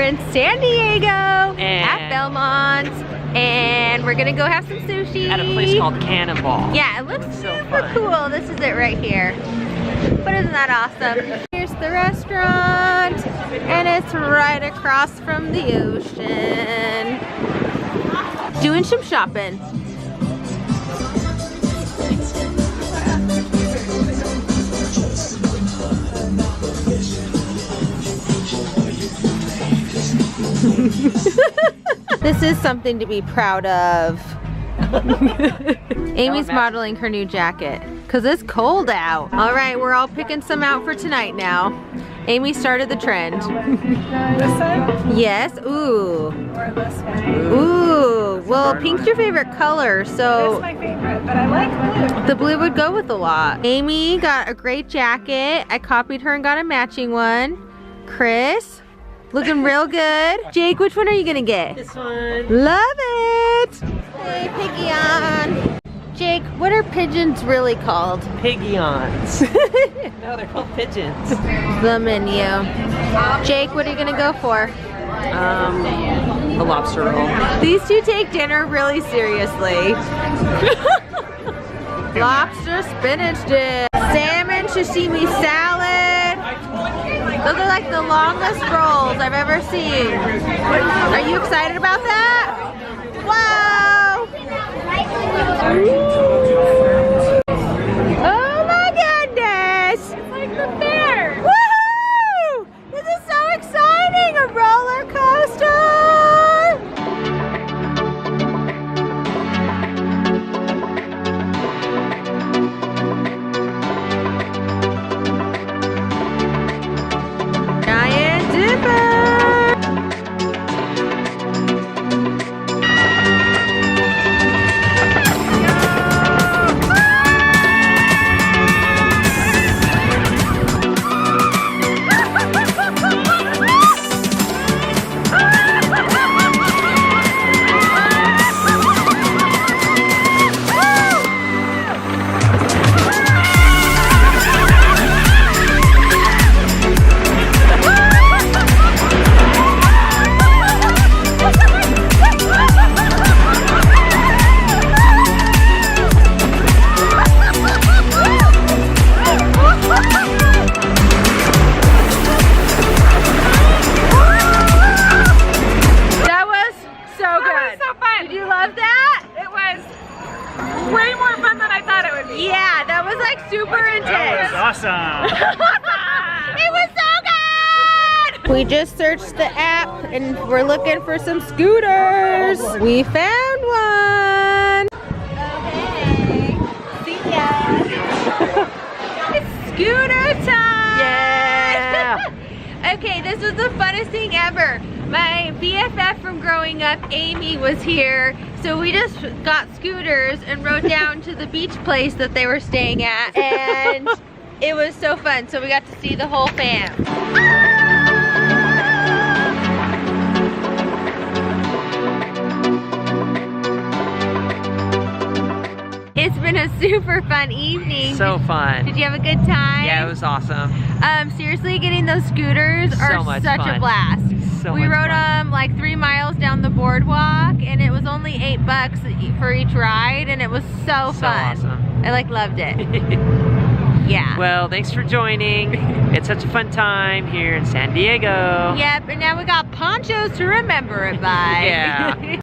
in San Diego at Belmont, and we're gonna go have some sushi at a place called Cannonball. Yeah, it looks super cool. This is it right here. But isn't that awesome? Here's the restaurant, and it's right across from the ocean. Doing some shopping. This is something to be proud of. Amy's modeling her new jacket because it's cold out. All right, we're all picking some out for tonight now. Amy started the trend. This side? Yes. Ooh. Or this one? Ooh. Well, pink's your favorite color, so It's my favorite, but I like blue. the blue would go with a lot. Amy got a great jacket. I copied her and got a matching one. Chris, looking real good. Jake, which one are you gonna get? This one. Love it. Hey, Piggy on. Jake, what are pigeons really called? Piggions. No, they're called pigeons. The menu. Jake, what are you gonna go for? A lobster roll. These two take dinner really seriously. Lobster spinach dip. Salmon sashimi salad. Those are like the longest rolls I've ever seen. Are you excited about that? Wow! Oh my goodness! It's like the fair. Woohoo! This is so exciting! A roller coaster! Giant Dipper! We just searched the app and we're looking for some scooters. We found one. Okay. See ya. It's scooter time. Yeah. Okay, this was the funnest thing ever. My BFF from growing up, Amy, was here. So we just got scooters and rode down to the beach place that they were staying at. And it was so fun. So we got to see the whole fam. It's been a super fun evening. So fun. Did you have a good time? Yeah, it was awesome. Seriously, getting those scooters are such a blast. We rode them like 3 miles down the boardwalk, and it was only $8 for each ride, and it was so fun. Awesome. I loved it. Yeah. Well, thanks for joining. It's such a fun time here in San Diego. Yep, and now we got ponchos to remember it by. Yeah.